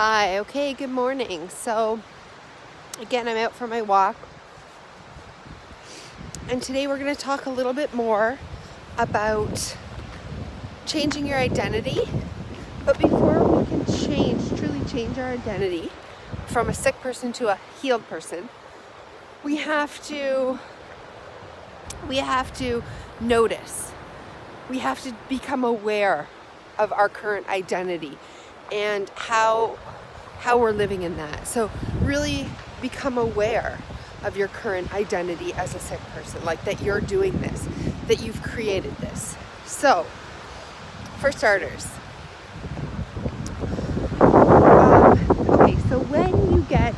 Hi, okay, good morning. So, again, I'm out for my walk. And today we're going to talk a little bit more about changing your identity. But before we can truly change our identity from a sick person to a healed person, we have to notice. We have to become aware of our current identity and how we're living in that. So really become aware of your current identity as a sick person, like that you're doing this, that you've created this. So, for starters, so when you get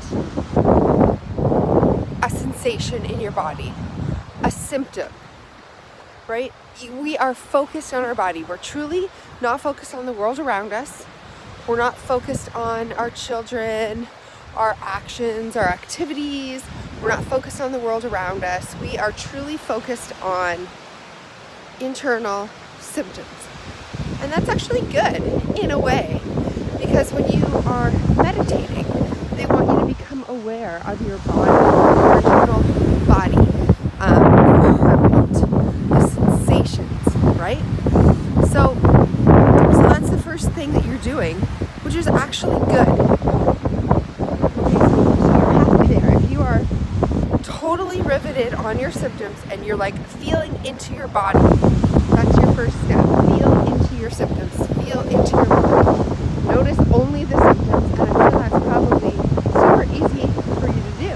a sensation in your body, a symptom, right? We are focused on our body. We're truly not focused on the world around us. We're not focused on our children, our actions, our activities. We're not focused on the world around us. We are truly focused on internal symptoms. And that's actually good in a way, because when you are meditating, they want you to become aware of your body, your internal body, your heartbeat, the sensations, right? So that's the first thing that you're doing, which is actually good. Okay, so you're happy there. If you are totally riveted on your symptoms and you're like feeling into your body, that's your first step. Feel into your symptoms. Feel into your body. Notice only the symptoms, and I feel that's probably super easy for you to do.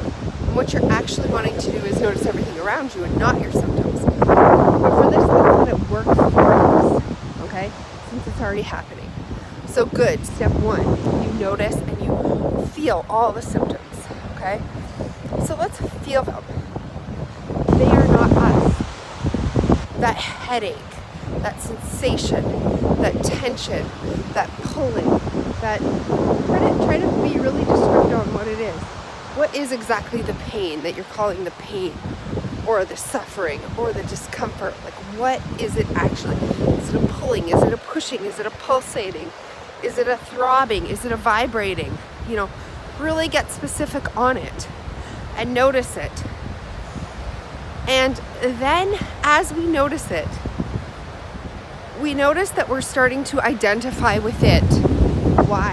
And what you're actually wanting to do is notice everything around you and not your symptoms. But for this, let's let it work for us, okay? Since it's already happening. So good. Step one, you notice and you feel all the symptoms, okay? So let's feel them. They are not us. That headache, that sensation, that tension, that pulling, that try to be really descriptive on what it is. What is exactly the pain that you're calling the pain, or the suffering, or the discomfort? Like, what is it actually? Is it a pulling? Is it a pushing? Is it a pulsating? Is it a throbbing? Is it a vibrating? Really get specific on it and notice it. And then as we notice it, we notice that we're starting to identify with it. Why?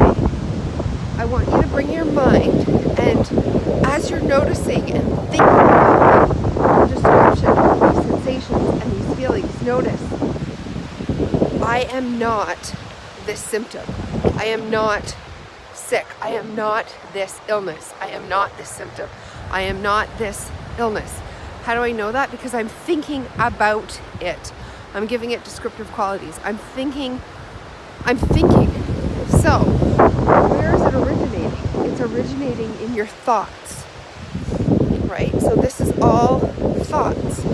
I want you to bring your mind, and as you're noticing and thinking about the description of these sensations and these feelings, notice, I am not this symptom. I am not sick. I am not this illness. I am not this symptom. I am not this illness. How do I know that? Because I'm thinking about it. I'm giving it descriptive qualities. I'm thinking. So, where is it originating? It's originating in your thoughts, right? So this is all thoughts.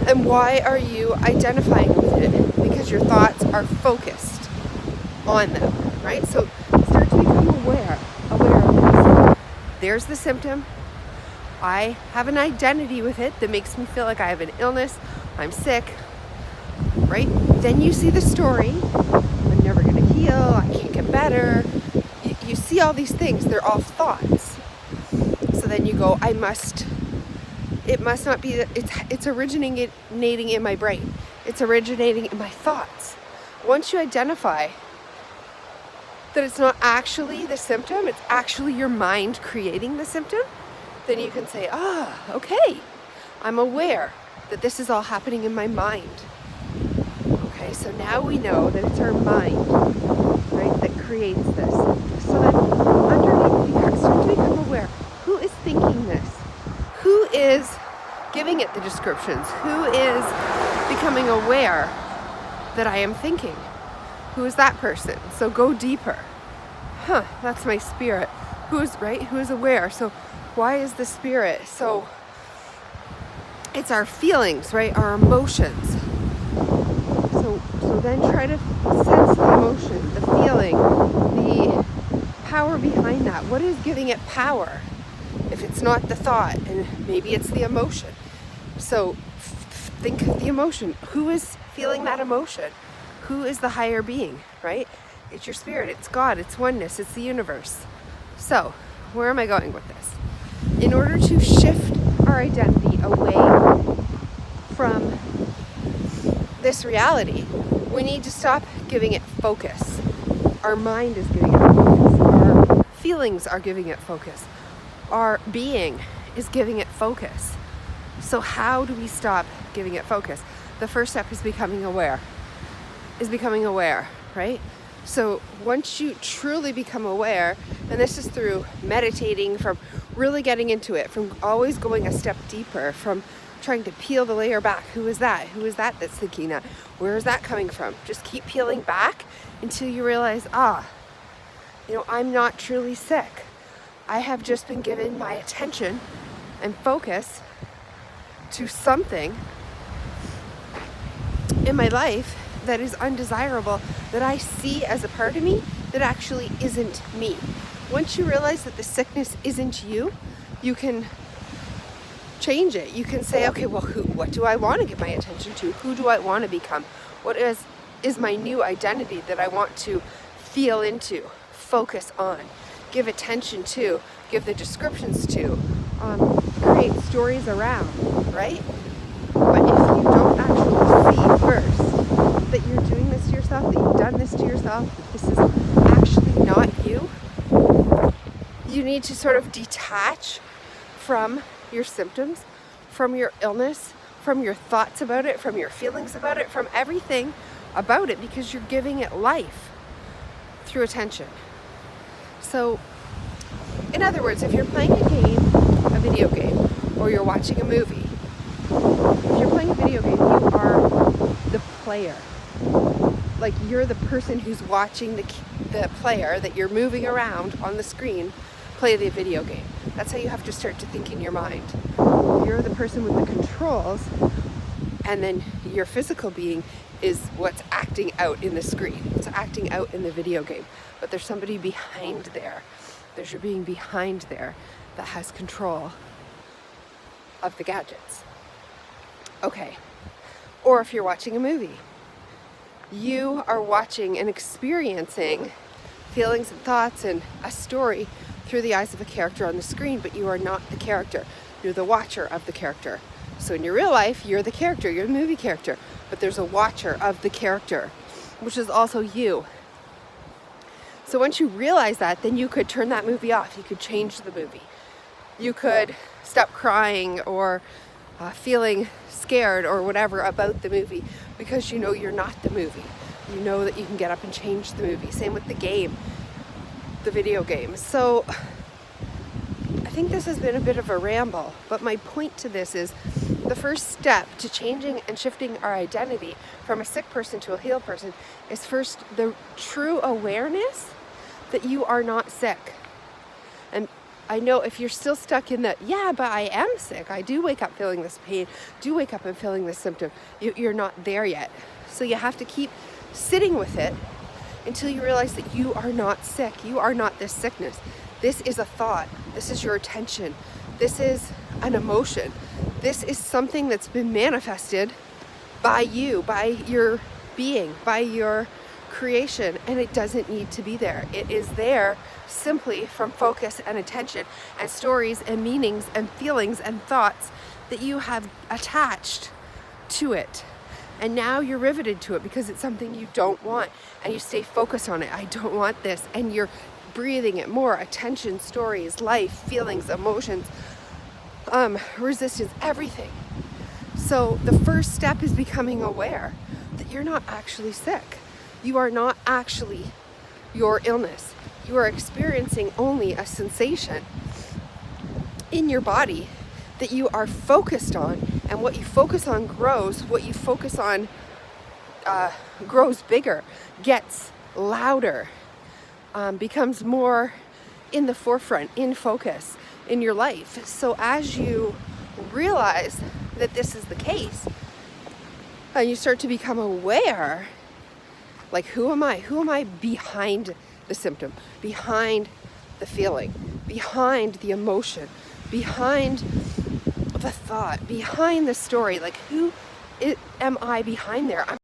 And why are you identifying with it? Because your thoughts are focused on them, right? So start to become aware of this. There's the symptom. I have an identity with it that makes me feel like I have an illness. I'm sick, right? Then you see the story. I'm never going to heal. I can't get better. You see all these things. They're all thoughts. So then you go, it must not be that it's originating in my brain. It's originating in my thoughts. Once you identify that it's not actually the symptom, it's actually your mind creating the symptom, then you can say, okay, I'm aware that this is all happening in my mind. Okay, so now we know that it's our mind, right, that creates this. So then underneath, start to become aware. Who is thinking this? Who is giving it the descriptions? Who is becoming aware that I am thinking? Who is that person? So go deeper. That's my spirit. Who is aware? So why is the spirit? So it's our feelings, right? Our emotions. So then try to sense the emotion, the feeling, the power behind that. What is giving it power? If it's not the thought, and maybe it's the emotion. So think of the emotion. Who is feeling that emotion? Who is the higher being, right? It's your spirit, it's God, it's oneness, it's the universe. So, where am I going with this? In order to shift our identity away from this reality, we need to stop giving it focus. Our mind is giving it focus. Our feelings are giving it focus. Our being is giving it focus. So how do we stop giving it focus? The first step is becoming aware. Right? So once you truly become aware, and this is through meditating, from really getting into it, from always going a step deeper, from trying to peel the layer back. Who is that? Who is that that's thinking that? Where is that coming from? Just keep peeling back until you realize, I'm not truly sick. I have just been given my attention and focus to something in my life that is undesirable, that I see as a part of me that actually isn't me. Once you realize that the sickness isn't you, you can change it. You can say, okay, well, what do I want to give my attention to? Who do I want to become? What is my new identity that I want to feel into, focus on, give attention to, give the descriptions to, create stories around, right? But if you don't actually see first that you're doing this to yourself, that you've done this to yourself, that this is actually not you, you need to sort of detach from your symptoms, from your illness, from your thoughts about it, from your feelings about it, from everything about it, because you're giving it life through attention. So, in other words, if you're playing a video game, or you're watching a movie, if you're playing a video game, you are the player. Like, you're the person who's watching the player that you're moving around on the screen play the video game. That's how you have to start to think in your mind. You're the person with the controls, and then your physical being is what's acting out in the screen. It's acting out in the video game. But there's somebody behind there. There's your being behind there that has control of the gadgets. Okay. Or if you're watching a movie, you are watching and experiencing feelings and thoughts and a story through the eyes of a character on the screen, but you are not the character. You're the watcher of the character. So in your real life, you're the character, you're the movie character, but there's a watcher of the character, which is also you. So once you realize that, then you could turn that movie off. You could change the movie. You could stop crying or feeling scared or whatever about the movie, because you know you're not the movie. You know that you can get up and change the movie. Same with the game, the video game. So I think this has been a bit of a ramble, but my point to this is the first step to changing and shifting our identity from a sick person to a healed person is first the true awareness that you are not sick. And I know if you're still stuck in that, yeah, but I am sick. I do wake up feeling this pain, do wake up and feeling this symptom. You're not there yet. So you have to keep sitting with it until you realize that you are not sick. You are not this sickness. This is a thought. This is your attention. This is an emotion. This is something that's been manifested by you, by your being, by your creation, and it doesn't need to be there. It is there simply from focus and attention and stories and meanings and feelings and thoughts that you have attached to it. And now you're riveted to it because it's something you don't want, and you stay focused on it. I don't want this. And you're breathing it more. Attention, stories, life, feelings, emotions, resistance, everything. So the first step is becoming aware that you're not actually sick. You are not actually your illness. You are experiencing only a sensation in your body that you are focused on, and what you focus on grows. What you focus on grows bigger, gets louder, becomes more in the forefront, in focus in your life. So as you realize that this is the case, and you start to become aware, like, who am I? Who am I behind the symptom, behind the feeling, behind the emotion, behind the thought, behind the story? Like, who am I behind there?